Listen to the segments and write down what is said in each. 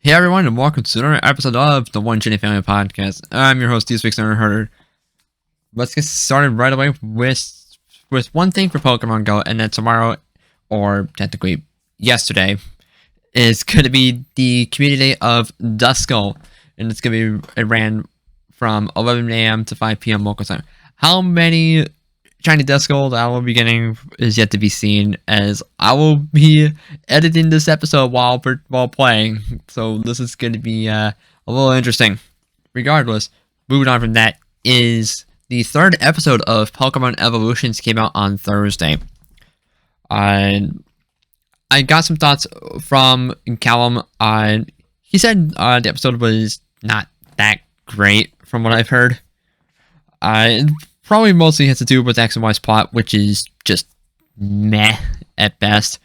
Hey everyone, and welcome to another episode of the One Jenny Family Podcast. I'm your host, this week's Nerd Herder. Let's get started right away with one thing for Pokemon Go, and then tomorrow, or technically yesterday, is going to be the community day of Duskull, and it's going to be, it ran from 11 a.m. to 5 p.m. local time. How many shiny Duskull I will be getting is yet to be seen, as I will be editing this episode while playing, so this is going to be a little interesting. Regardless, moving on from that is the third episode of Pokemon Evolutions came out on Thursday. I got some thoughts from Callum. He said the episode was not that great from what I've heard. Probably mostly has to do with X and Y's plot, which is just meh at best.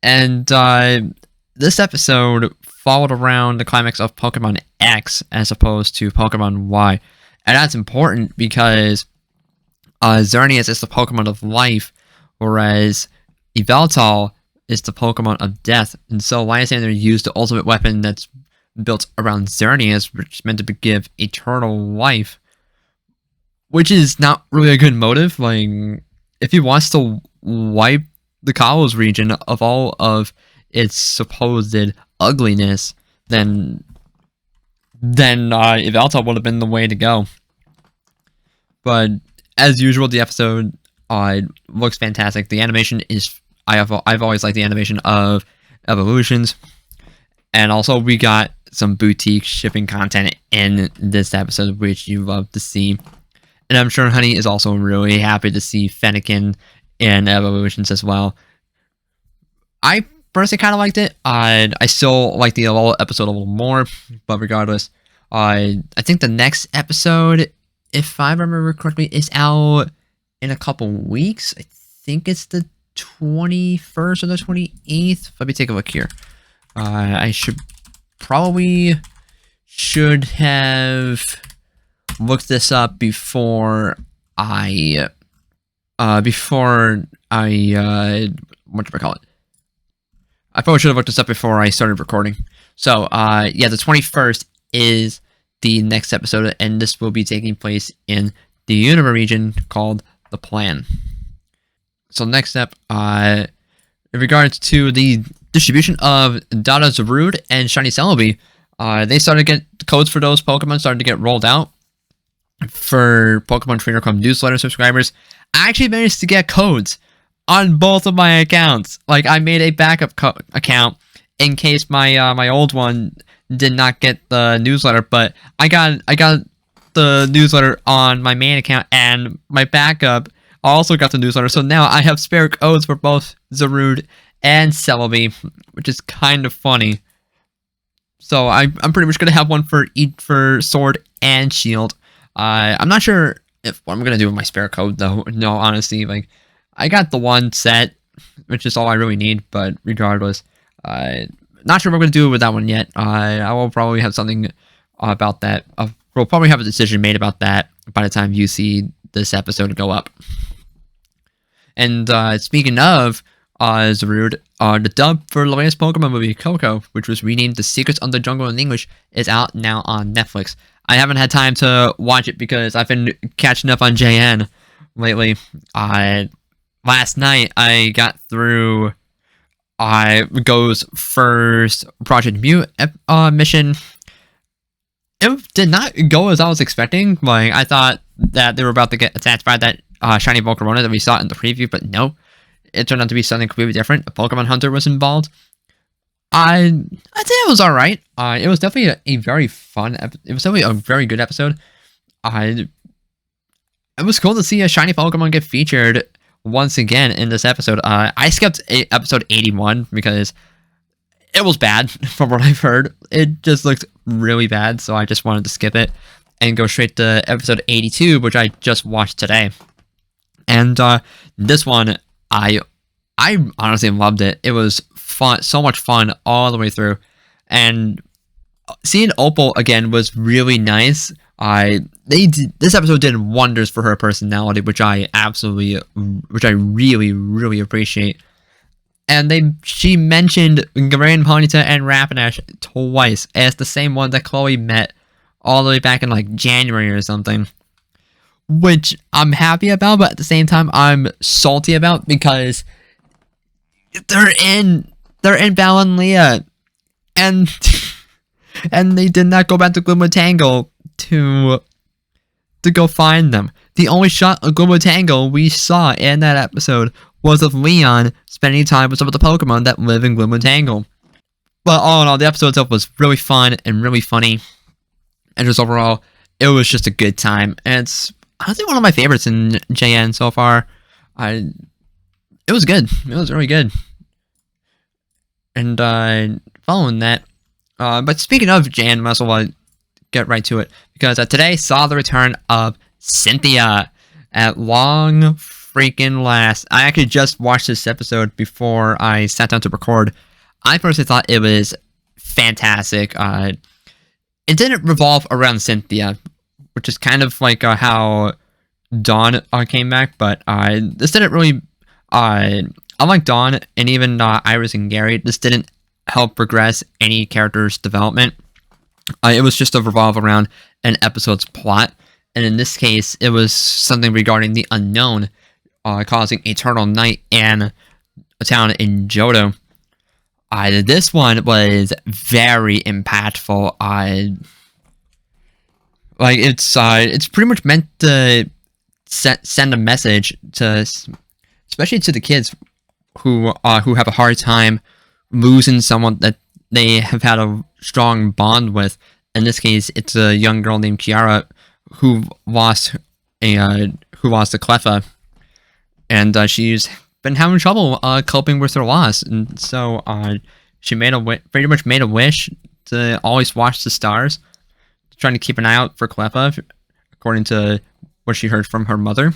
And this episode followed around the climax of Pokemon X as opposed to Pokemon Y. And that's important because Xerneas is the Pokemon of life, whereas Yveltal is the Pokemon of death. And so Lysander used the ultimate weapon that's built around Xerneas, which is meant to give eternal life. Which is not really a good motive. Like, if he wants to wipe the Kalos region of all of its supposed ugliness, then Yveltal would have been the way to go. But as usual, the episode looks fantastic. The animation is I've always liked the animation of Evolutions, and also we got some boutique shipping content in this episode, which you love to see. And I'm sure Honey is also really happy to see Fennekin in Evolutions as well. I personally kind of liked it. I still like the episode a little more, but regardless, I think the next episode, if I remember correctly, is out in a couple weeks. I think it's the 21st or the 28th. Let me take a look here. I should have looked this up before I what do I call it? I probably should have looked this up before I started recording. So yeah, the 21st is the next episode, and this will be taking place in the Unova region called The Plan. So next up, in regards to the distribution of Dada Zarude and Shiny Celebi, they started to get codes for those Pokemon started to get rolled out. For Pokemon Trainer Club newsletter subscribers, I actually managed to get codes on both of my accounts. Like, I made a backup account in case my old one did not get the newsletter, but I got the newsletter on my main account, and my backup also got the newsletter. So now I have spare codes for both Zarude and Celebi, which is kind of funny. So I'm pretty much gonna have one for Sword and Shield. I'm not sure what I'm gonna do with my spare code though. No, honestly, like, I got the one set, which is all I really need. But regardless, not sure what I'm gonna do with that one yet. I will probably have something about that. We'll probably have a decision made about that by the time you see this episode go up. And speaking of Zarude, the dub for the latest Pokemon movie, Coco, which was renamed The Secrets of the Jungle in English, is out now on Netflix. I haven't had time to watch it because I've been catching up on JN lately. Last night I got through Go's first Project Mute mission. It did not go as I was expecting. Like, I thought that they were about to get attacked by that shiny Volcarona that we saw in the preview, but no. It turned out to be something completely different. A Pokemon Hunter was involved. I'd say it was alright. It was definitely a very fun it was definitely a very good episode. It was cool to see a shiny Pokemon get featured once again in this episode. I skipped episode 81 because it was bad from what I've heard. It just looked really bad, so I just wanted to skip it and go straight to episode 82, which I just watched today. And this one, I honestly loved it. It was fun, so much fun all the way through, and seeing Opal again was really nice. This episode did wonders for her personality, which I really appreciate. and she mentioned Grand Ponyta and Rapidash twice as the same one that Chloe met all the way back in like January or something, which I'm happy about, but at the same time I'm salty about because they're in Val and Leah, and and they did not go back to Glimmer Tangle to go find them. The only shot of Glimmer Tangle we saw in that episode was of Leon spending time with some of the Pokemon that live in Glimmer Tangle. But all in all, the episode itself was really fun and really funny, and just overall, it was just a good time. And it's honestly one of my favorites in JN so far. It was good. It was really good. And following that, but speaking of JN, might as well get right to it, because today saw the return of Cynthia at long freaking last. I actually just watched this episode before I sat down to record. I personally thought it was fantastic. It didn't revolve around Cynthia, which is kind of like how Dawn came back, but this didn't really. Unlike Dawn and even Iris and Gary, this didn't help progress any character's development. It was just to revolve around an episode's plot, and in this case, it was something regarding the unknown causing eternal night in a town in Johto. This one was very impactful. Like it's pretty much meant to send a message to, especially to the kids who have a hard time losing someone that they have had a strong bond with. In this case, it's a young girl named Kiara who lost to Cleffa, and she's been having trouble coping with her loss, and so she pretty much made a wish to always watch the stars, trying to keep an eye out for Cleffa, according to what she heard from her mother.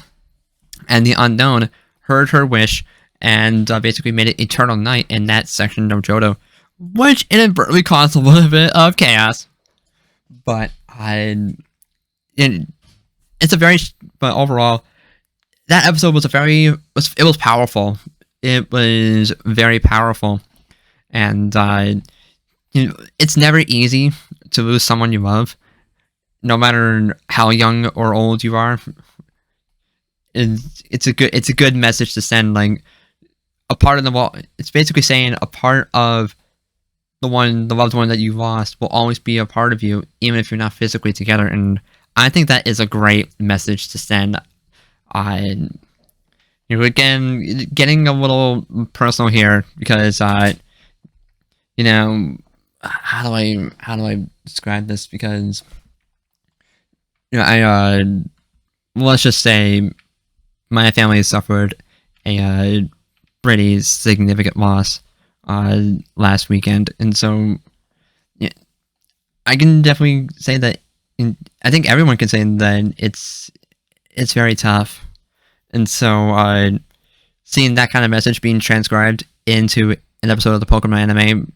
And the unknown heard her wish and basically made it eternal night in that section of Johto, which inadvertently caused a little bit of chaos. But but overall, that episode was it was powerful. It was very powerful, and it's never easy to lose someone you love, no matter how young or old you are. It's a good message to send. Like, a part of it's basically saying a part of the loved one that you lost will always be a part of you, even if you're not physically together. And I think that is a great message to send. Again, getting a little personal here, because how do I describe this? Because let's just say my family suffered a pretty significant loss last weekend, and so I can definitely say that. I think everyone can say that it's very tough, and so seeing that kind of message being transcribed into an episode of the Pokemon anime,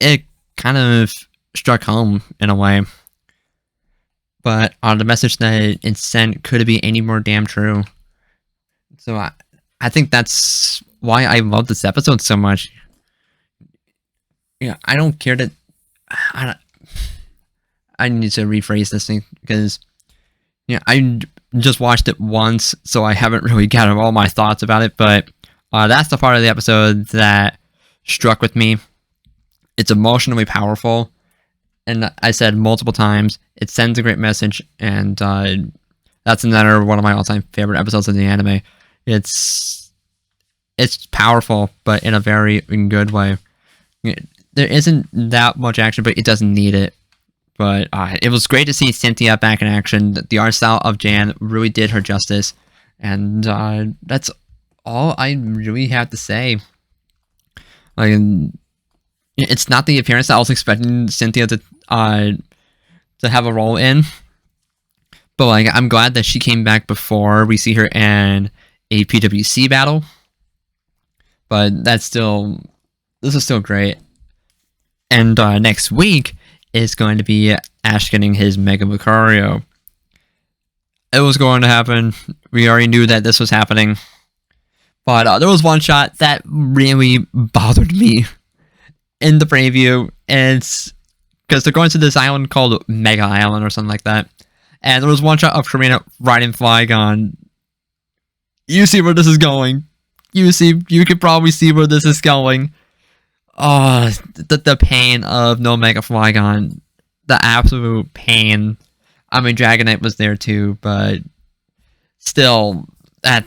it kind of struck home in a way. But the message that it sent couldn't be any more damn true. So I think that's why I love this episode so much. I don't care that I need to rephrase this thing, because I just watched it once, so I haven't really gathered all my thoughts about it. But that's the part of the episode that struck with me. It's emotionally powerful, and I said multiple times, it sends a great message, and that's another one of my all-time favorite episodes of the anime. It's powerful, but in a very good way. There isn't that much action, but it doesn't need it. But it was great to see Cynthia back in action. The art style of Jan really did her justice, and that's all I really have to say. Like, it's not the appearance that I was expecting Cynthia to have a role in, but like, I'm glad that she came back before we see her in a PWC battle. But this is still great. And next week is going to be Ash getting his Mega Lucario. It was going to happen. We already knew that this was happening. But there was one shot that really bothered me in the preview. And it's because they're going to this island called Mega Island or something like that. And there was one shot of Karina riding Flygon. You see where this is going. You can probably see where this is going. Oh, the pain of no Mega Flygon. The absolute pain. I mean, Dragonite was there too, but still, that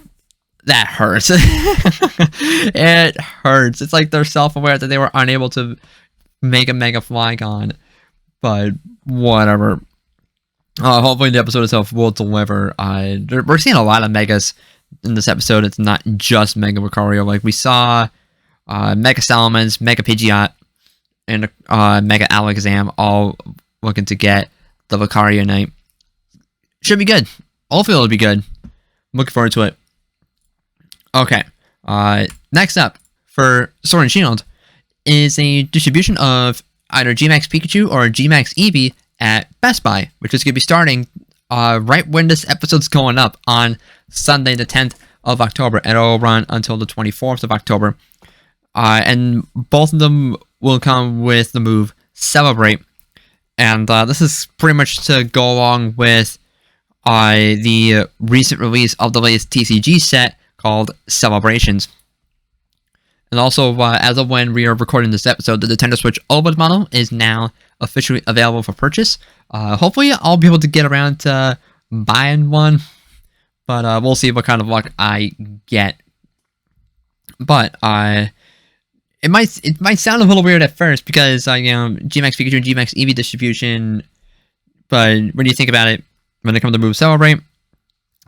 hurts. It hurts. It's like they're self-aware that they were unable to make a Mega Flygon. But whatever. Hopefully the episode itself will deliver. We're seeing a lot of Megas in this episode. It's not just Mega Lucario. Like we saw Mega Salamence, Mega Pidgeot, and Mega Alakazam all looking to get the Lucario Knight. Should be good. Hopefully it'll be good. I'm looking forward to it. Okay. Next up for Sword and Shield is a distribution of either G-Max Pikachu or G-Max Eevee at Best Buy, which is going to be starting right when this episode's going up on Sunday the 10th of October, and it'll run until the 24th of October. And both of them will come with the move Celebrate. And this is pretty much to go along with the recent release of the latest TCG set called Celebrations. And also, as of when we are recording this episode, the Nintendo Switch OLED model is now officially available for purchase. Hopefully, I'll be able to get around to buying one, but we'll see what kind of luck I get. But it might sound a little weird at first because G-Max Pikachu and G-Max Eevee distribution, but when you think about it, when it comes to move Celebrate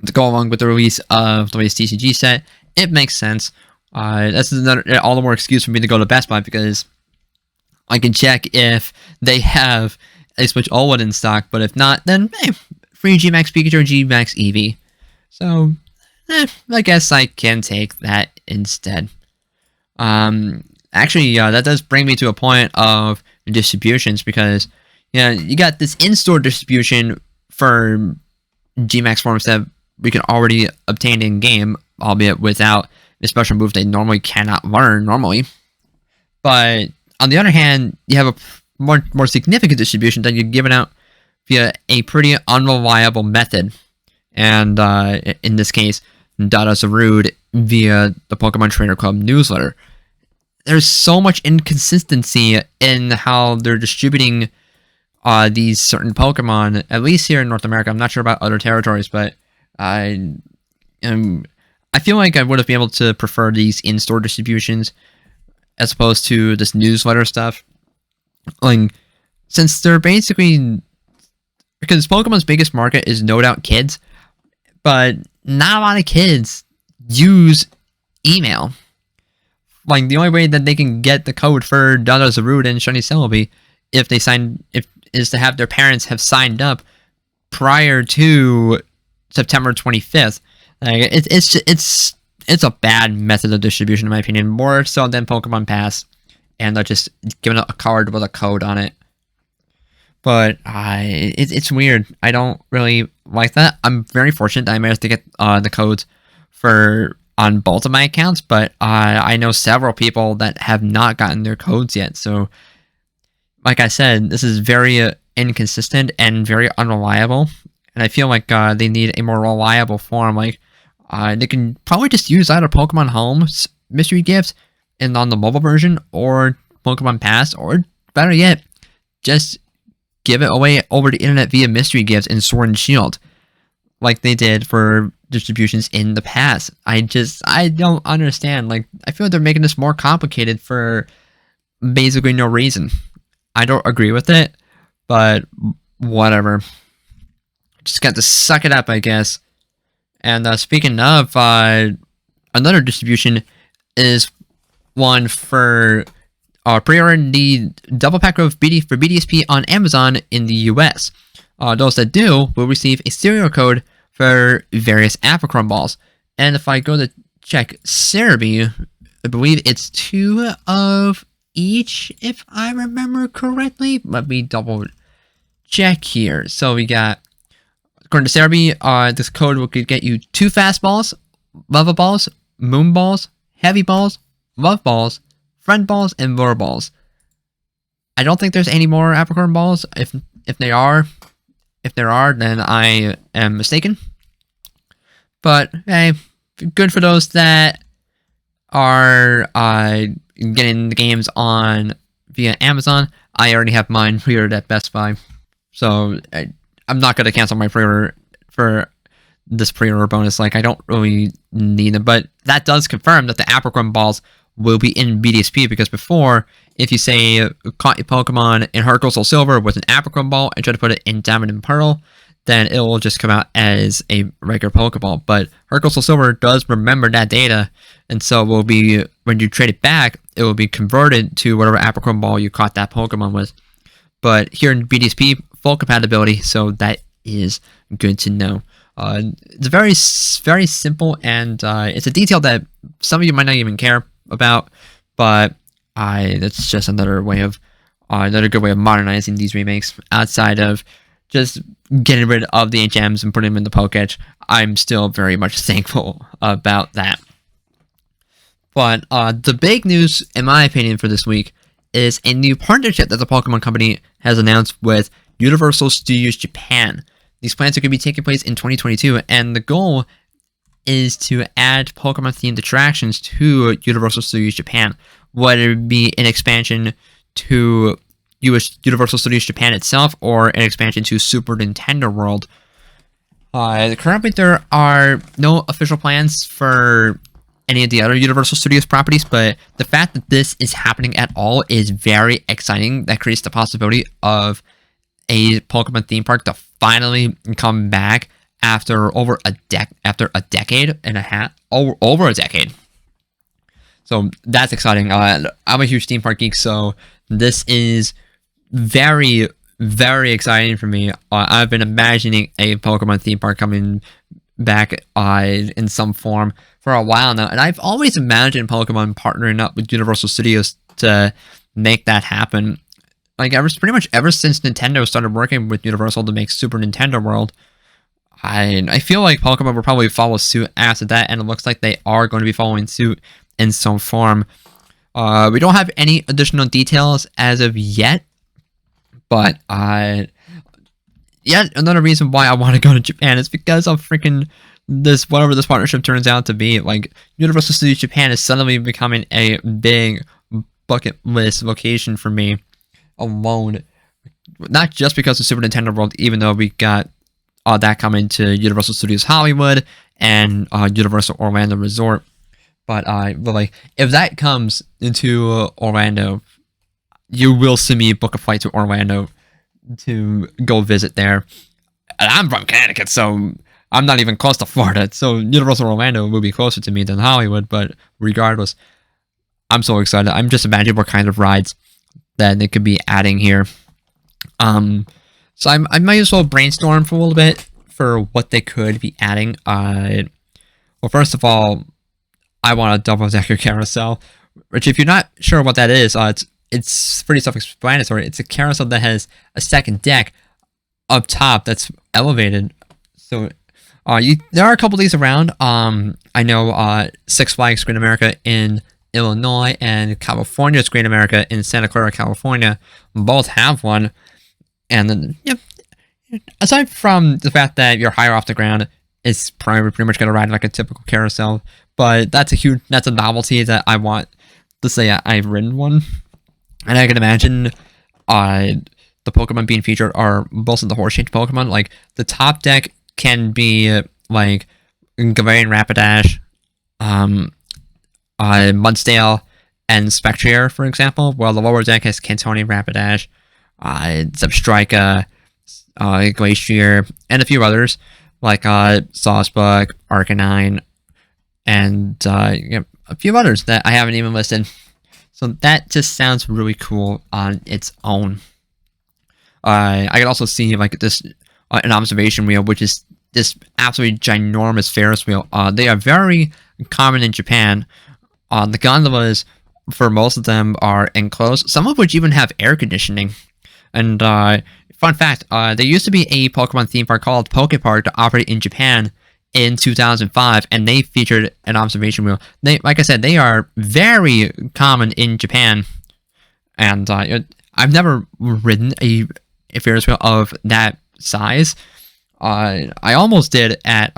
to go along with the release of the latest TCG set, it makes sense. That's all the more excuse for me to go to Best Buy because I can check if they have a Switch OLED in stock, but if not, then free G-Max Pikachu or G-Max Eevee. So, I guess I can take that instead. Actually, that does bring me to a point of distributions because, you got this in-store distribution for G-Max forms that we can already obtain in-game, albeit without the special move they normally cannot learn normally. But on the other hand, you have a more significant distribution that you're giving out via a pretty unreliable method. And in this case, Dada Zarude via the Pokemon Trainer Club newsletter. There's so much inconsistency in how they're distributing these certain Pokemon, at least here in North America. I'm not sure about other territories, but I feel like I would have been able to prefer these in-store distributions as opposed to this newsletter stuff. Like, since they're basically... Because Pokemon's biggest market is no doubt kids, but not a lot of kids use email. Like, the only way that they can get the code for Dada Zarude and Shiny Celebi is to have their parents have signed up prior to September 25th. Like, it's a bad method of distribution in my opinion, more so than Pokemon Pass, and they're just giving a card with a code on it. But it's weird. I don't really like that. I'm very fortunate that I managed to get the codes on both of my accounts, but I know several people that have not gotten their codes yet. So, like I said, this is very inconsistent and very unreliable, and I feel like they need a more reliable form. Like, they can probably just use either Pokemon Home's mystery gift and on the mobile version, or Pokemon Pass, or better yet, just give it away over the internet via mystery gifts in Sword and Shield, like they did for distributions in the past. I don't understand. Like, I feel like they're making this more complicated for basically no reason. I don't agree with it, but whatever. Just got to suck it up, I guess. And speaking of, another distribution is one for pre-order the double pack of BD for BDSP on Amazon in the US. Those that do will receive a serial code for various Apricrum balls. And if I go to check Cerebi, I believe it's 2 of each, if I remember correctly. Let me double check here. So we got, according to Cerebi, this code will get you 2 fastballs, lava balls, Moon Balls, Heavy Balls, Love Balls, Friend Balls, and Lure Balls. I don't think there's any more Apricorn Balls. If there are, then I am mistaken. But hey, good for those that are getting the games on via Amazon. I already have mine pre-ordered at Best Buy, so I'm not gonna cancel my pre-order for this pre-order bonus. Like, I don't really need them, but that does confirm that the Apricorn Balls will be in BDSP, because before, if you say caught your Pokemon in Heart Gold Soul Silver with an Apricorn Ball and try to put it in Diamond and Pearl, then it will just come out as a regular Pokeball. But Heart Gold Soul Silver does remember that data, and so will be, when you trade it back, it will be converted to whatever Apricorn Ball you caught that Pokemon with. But here in BDSP, full compatibility, so that is good to know. It's very, very simple, and it's a detail that some of you might not even care about, but that's just another way of another good way of modernizing these remakes. Outside of just getting rid of the HMs and putting them in the Pokédex, I'm still very much thankful about that. But the big news, in my opinion, for this week is a new partnership that the Pokemon Company has announced with Universal Studios Japan. These plans are going to be taking place in 2022, and the goal is to add Pokemon-themed attractions to Universal Studios Japan, whether it be an expansion to Universal Studios Japan itself or an expansion to Super Nintendo World. Currently, there are no official plans for any of the other Universal Studios properties, but the fact that this is happening at all is very exciting. That creates the possibility of a Pokemon theme park to finally come back after over a decade and a half, over a decade. So that's exciting. I'm a huge theme park geek, so this is very, very exciting for me. I've been imagining a Pokemon theme park coming back in some form for a while now, and I've always imagined Pokemon partnering up with Universal Studios to make that happen. Like, pretty much ever since Nintendo started working with Universal to make Super Nintendo World, I feel like Pokemon will probably follow suit after that, and it looks like they are going to be following suit in some form. We don't have any additional details as of yet, but yet another reason why I want to go to Japan is because of freaking this, whatever this partnership turns out to be. Like, Universal Studios Japan is suddenly becoming a big bucket list location for me alone. Not just because of Super Nintendo World, even though we got that coming to Universal Studios Hollywood and Universal Orlando Resort. But like, if that comes into Orlando, you will see me book a flight to Orlando to go visit there. And I'm from Connecticut, so I'm not even close to Florida. So Universal Orlando will be closer to me than Hollywood. But regardless, I'm so excited. I'm just imagining what kind of rides that they could be adding here. So I might as well brainstorm for a little bit for what they could be adding. Well, first of all, I want a double-decker carousel, which, if you're not sure what that is, it's pretty self-explanatory. It's a carousel that has a second deck up top that's elevated. So there are a couple of these around. I know Six Flags Great America in Illinois and California's Great America in Santa Clara, California both have one. And then, aside from the fact that you're higher off the ground, it's probably pretty much going to ride like a typical carousel. But that's a novelty that I want to say I've ridden one. And I can imagine the Pokemon being featured are both of the horse-shaped Pokemon. Like, the top deck can be like Galarian Rapidash, Mudsdale, and Spectrier, for example, while the lower deck has Cantonian Rapidash, Zebstrika, Glacier, and a few others, like Sawsbuck, Arcanine, and a few others that I haven't even listed. So that just sounds really cool on its own. I could also see like this an observation wheel, which is this absolutely ginormous Ferris wheel. They are very common in Japan. The gondolas, for most of them, are enclosed, some of which even have air conditioning. And fun fact, there used to be a Pokemon theme park called Poke Park to operate in Japan in 2005, and they featured an observation wheel. They, like I said, they are very common in Japan, and I've never ridden a Ferris wheel of that size. I almost did at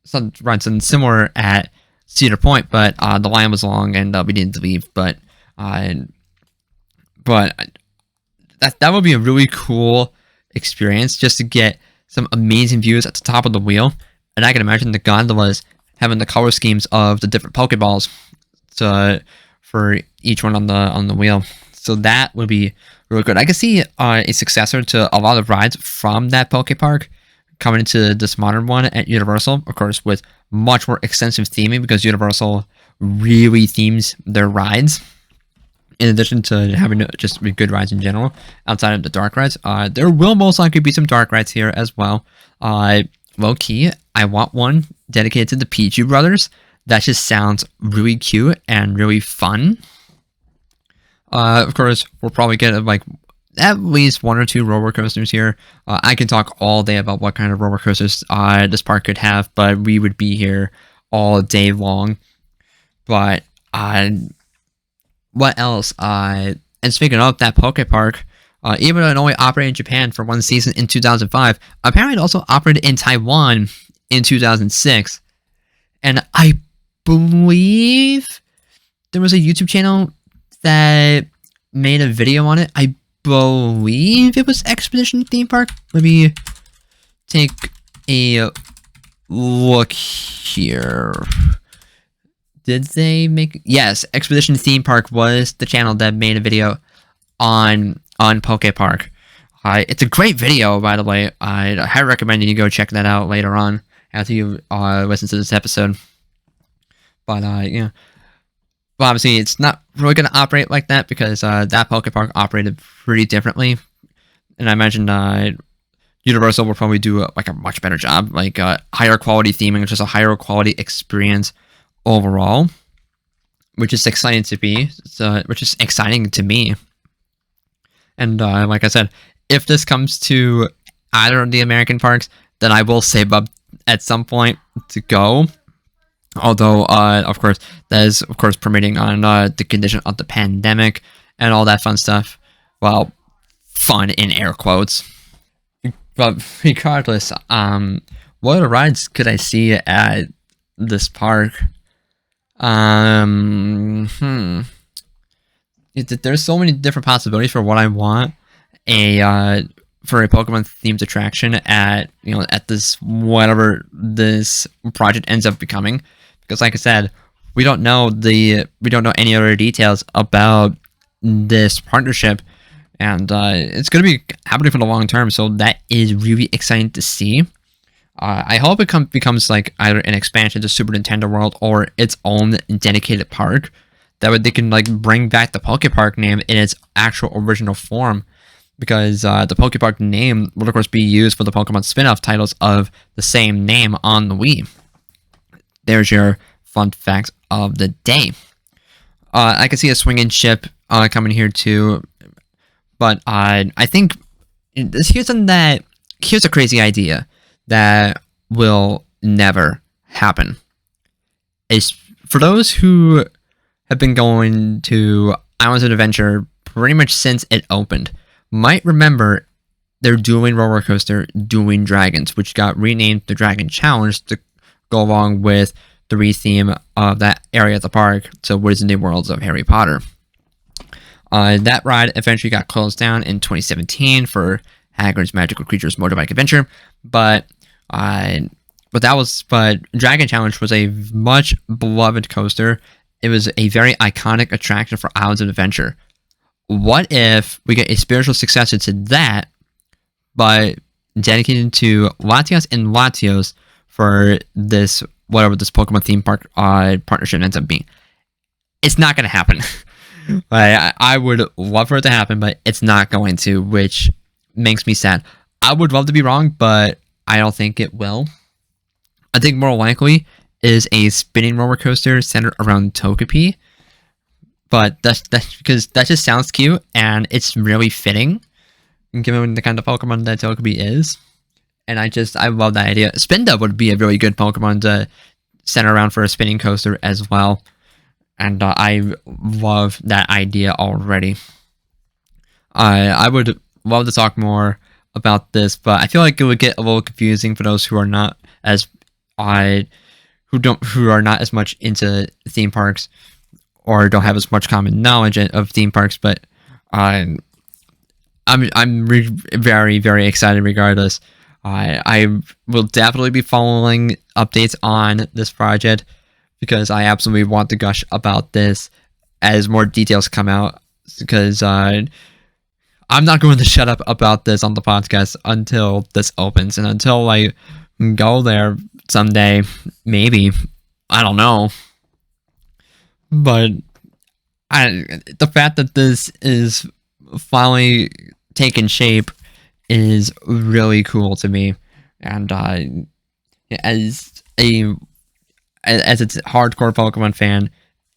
something similar at Cedar Point, but the line was long and we didn't leave. But that would be a really cool experience, just to get some amazing views at the top of the wheel. And I can imagine the gondolas having the color schemes of the different Pokeballs for each one on the wheel. So that would be really good. I could see a successor to a lot of rides from that Poke Park coming into this modern one at Universal, of course, with much more extensive theming, because Universal really themes their rides. In addition to having just good rides in general, outside of the dark rides, there will most likely be some dark rides here as well. Low key, I want one dedicated to the Pichu brothers. That just sounds really cute and really fun. Of course, we'll probably get like at least 1 or 2 roller coasters here. I can talk all day about what kind of roller coasters this park could have, but we would be here all day long. But what else? And speaking of that Poke Park, even though it only operated in Japan for 1 season in 2005, apparently it also operated in Taiwan in 2006. And I believe there was a YouTube channel that made a video on it. I believe it was Expedition Theme Park. Let me take a look here. Did they make... Yes, Expedition Theme Park was the channel that made a video on Poke Park. It's a great video, by the way. I highly recommend you go check that out later on after you listen to this episode. But, yeah. Well, obviously, it's not really going to operate like that, because that Poke Park operated pretty differently. And I imagine Universal will probably do like a much better job, like higher quality theming, just a higher quality experience overall, which is exciting to be, which is exciting to me. And like I said, if this comes to either of the American parks, then I will save up at some point to go. Although, of course, that is, of course, permitting on the condition of the pandemic and all that fun stuff. Well, fun in air quotes. But regardless, what other rides could I see at this park? There's so many different possibilities for what I want for a Pokemon themed attraction at this whatever this project ends up becoming, because like I said, we don't know any other details about this partnership, and it's going to be happening for the long term, so that is really exciting to see. I hope it becomes like either an expansion to Super Nintendo World or its own dedicated park. That way they can like bring back the Poke Park name in its actual original form, because the Poke Park name will of course be used for the Pokemon spin-off titles of the same name on the Wii. There's your fun facts of the day. I can see a swinging ship coming here too, but I think here's a crazy idea that will never happen. Is for those who have been going to Islands of Adventure pretty much since it opened, might remember they're doing roller coaster Doing Dragons, which got renamed the Dragon Challenge to go along with the retheme of that area of the park to Wizards in the Worlds of Harry Potter. That ride eventually got closed down in 2017 for Hagrid's Magical Creatures Motorbike Adventure, but Dragon Challenge was a much beloved coaster. It was a very iconic attraction for Islands of Adventure. What if we get a spiritual successor to that, but dedicated to Latios and Latios for this, whatever this Pokemon theme park partnership ends up being? It's not going to happen. I would love for it to happen, but it's not going to, which makes me sad. I would love to be wrong, but I don't think it will. I think more likely is a spinning roller coaster centered around Togepi, but that's because that just sounds cute and it's really fitting, given the kind of Pokemon that Togepi is. And I love that idea. Spinda would be a really good Pokemon to center around for a spinning coaster as well. And I love that idea already. I would love to talk more about this, but I feel like it would get a little confusing for those who are not as who are not as much into theme parks or don't have as much common knowledge of theme parks. But I'm very, very excited regardless. I will definitely be following updates on this project because I absolutely want to gush about this as more details come out, because I'm not going to shut up about this on the podcast until this opens, and until I go there someday, maybe. I don't know. But the fact that this is finally taking shape is really cool to me. And as a hardcore Pokemon fan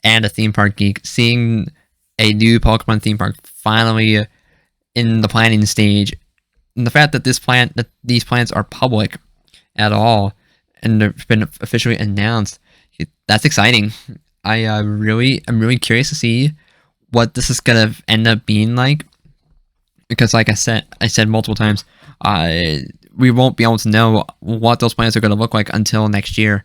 and a theme park geek, seeing a new Pokemon theme park finally in the planning stage, and the fact that these plans are public at all and they've been officially announced, that's exciting. I'm really curious to see what this is gonna end up being like, because like I said multiple times, we won't be able to know what those plans are going to look like until next year.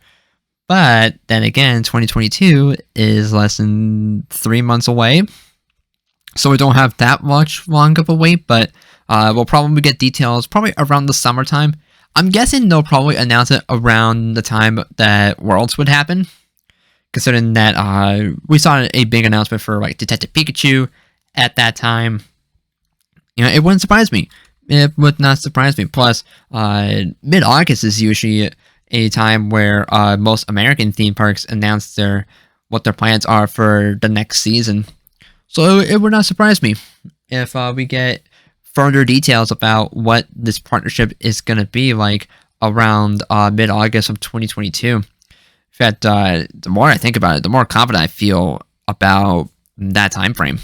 But then again, 2022 is less than 3 months away, so we don't have that much long of a wait. But we'll probably get details probably around the summertime. I'm guessing they'll probably announce it around the time that Worlds would happen, considering that we saw a big announcement for like Detective Pikachu at that time. You know, it wouldn't surprise me. It would not surprise me. Plus, mid-August is usually a time where most American theme parks announce what their plans are for the next season. So it would not surprise me if we get further details about what this partnership is going to be like around mid-August of 2022. In fact, the more I think about it, the more confident I feel about that time frame.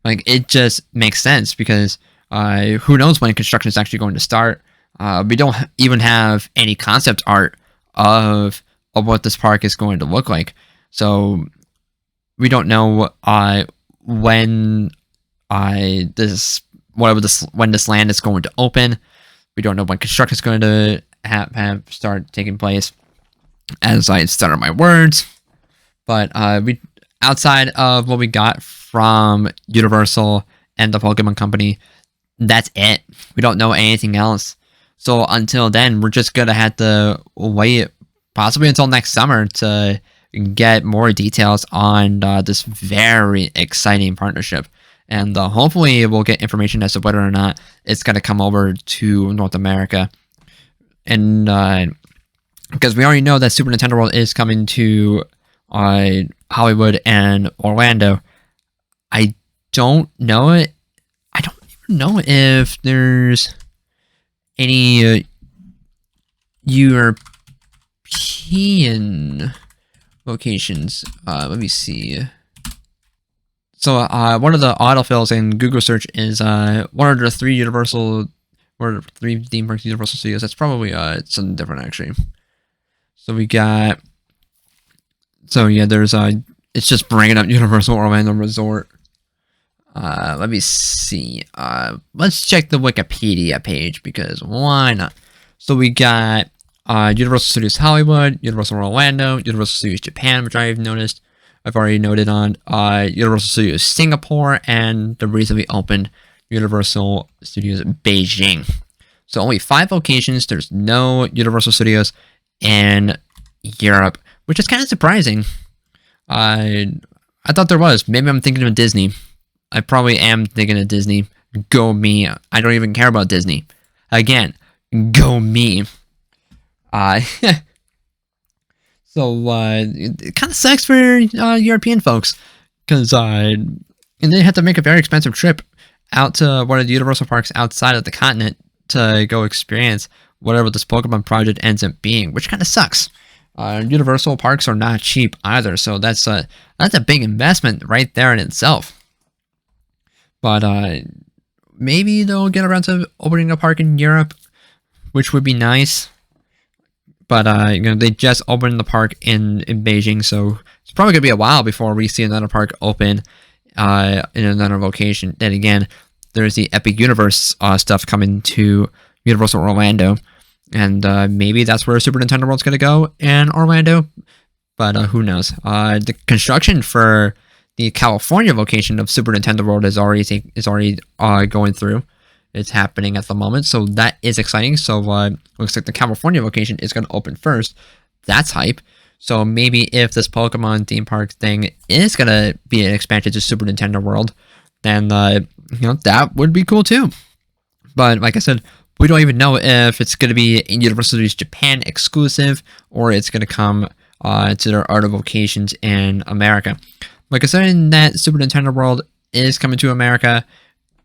Like, it just makes sense, because who knows when construction is actually going to start. We don't even have any concept art of what this park is going to look like. So we don't know when this land is going to open. We don't know when construction is going to have start taking place, as I stutter my words. But we outside of what we got from Universal and the Pokemon Company, that's it. We don't know anything else. So until then, we're just gonna have to wait possibly until next summer to get more details on this very exciting partnership. And hopefully we'll get information as to whether or not it's gonna come over to North America. And because we already know that Super Nintendo World is coming to Hollywood and Orlando. I don't know it. I don't even know if there's any European locations. Let me see. So one of the autofills in Google search is one of the three theme parks Universal Studios. That's probably something different actually. So we got. So yeah, there's it's just bringing up Universal Orlando Resort. Let me see. Let's check the Wikipedia page, because why not? So we got Universal Studios Hollywood, Universal Orlando, Universal Studios Japan, which I've already noted on, Universal Studios Singapore, and the recently opened Universal Studios Beijing. So only 5 locations. There's no Universal Studios in Europe, which is kind of surprising. I thought there was. Maybe I'm thinking of Disney. I probably am thinking of Disney. Go me. I don't even care about Disney. Again, go me. So it kind of sucks for European folks, because and they have to make a very expensive trip out to one of the Universal parks outside of the continent to go experience whatever this Pokemon project ends up being, which kind of sucks. Universal parks are not cheap either, so that's a big investment right there in itself. But maybe they'll get around to opening a park in Europe. which would be nice. But they just opened the park in Beijing, so it's probably gonna be a while before we see another park open in another location. Then again, there's the Epic Universe stuff coming to Universal Orlando, and maybe that's where Super Nintendo World's gonna go in Orlando. But who knows? The construction for the California location of Super Nintendo World is already going through. It's happening at the moment, so that is exciting. So looks like the California location is going to open first. That's hype. So maybe if this Pokemon theme park thing is going to be an expansion to Super Nintendo World, then that would be cool too. But like I said, we don't even know if it's going to be in Universal Studios Japan exclusive or it's going to come to their other locations in America. Like I said, that Super Nintendo World is coming to America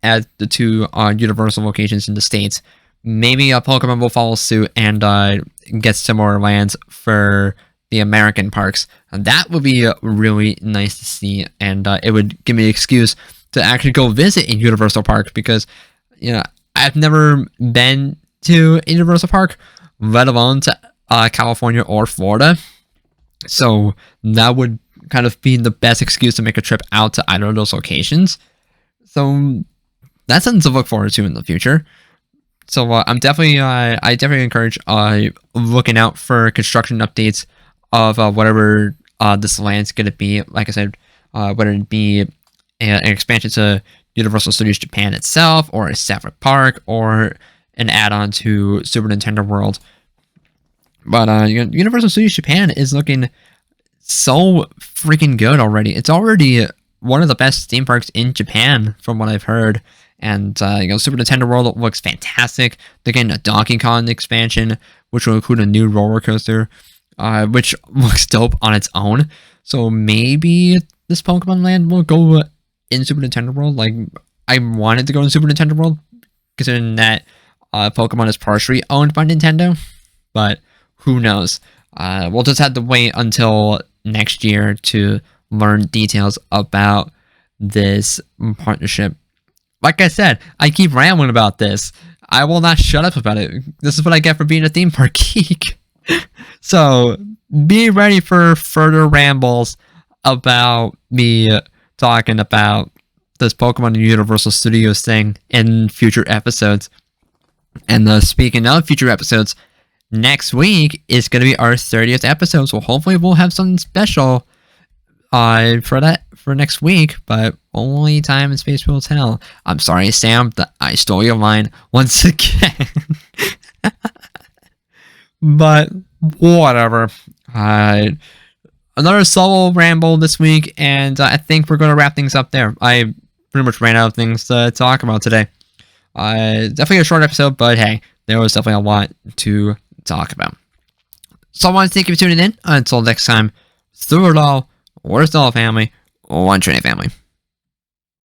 at the two Universal locations in the States. Maybe Pokemon will follow suit and get similar lands for the American parks. And that would be really nice to see, and it would give me an excuse to actually go visit a Universal Park, because I've never been to a Universal Park, let alone to California or Florida. So that would kind of be the best excuse to make a trip out to either of those locations. So that's something to look forward to in the future. So I definitely encourage looking out for construction updates of whatever this land's going to be. Like I said, whether it be an expansion to Universal Studios Japan itself, or a separate park, or an add-on to Super Nintendo World. But Universal Studios Japan is looking so freaking good already. It's already one of the best theme parks in Japan, from what I've heard. And Super Nintendo World looks fantastic. They're getting a Donkey Kong expansion, which will include a new roller coaster, which looks dope on its own. So maybe this Pokemon Land will go in Super Nintendo World. Like, I wanted to go in Super Nintendo World, considering that Pokemon is partially owned by Nintendo. But who knows? We'll just have to wait until next year to learn details about this partnership. Like I said, I keep rambling about this. I will not shut up about it. This is what I get for being a theme park geek. So be ready for further rambles about me talking about this Pokemon Universal Studios thing in future episodes. And speaking of future episodes, next week is going to be our 30th episode. So hopefully we'll have something special for next week, but only time and space will tell. I'm sorry, Sam, that I stole your line once again. But whatever. Another solo ramble this week, and I think we're going to wrap things up there. I pretty much ran out of things to talk about today. Definitely a short episode, but hey, there was definitely a lot to talk about. So I want to thank you for tuning in. Until next time, through it all, we're still a family, one train family.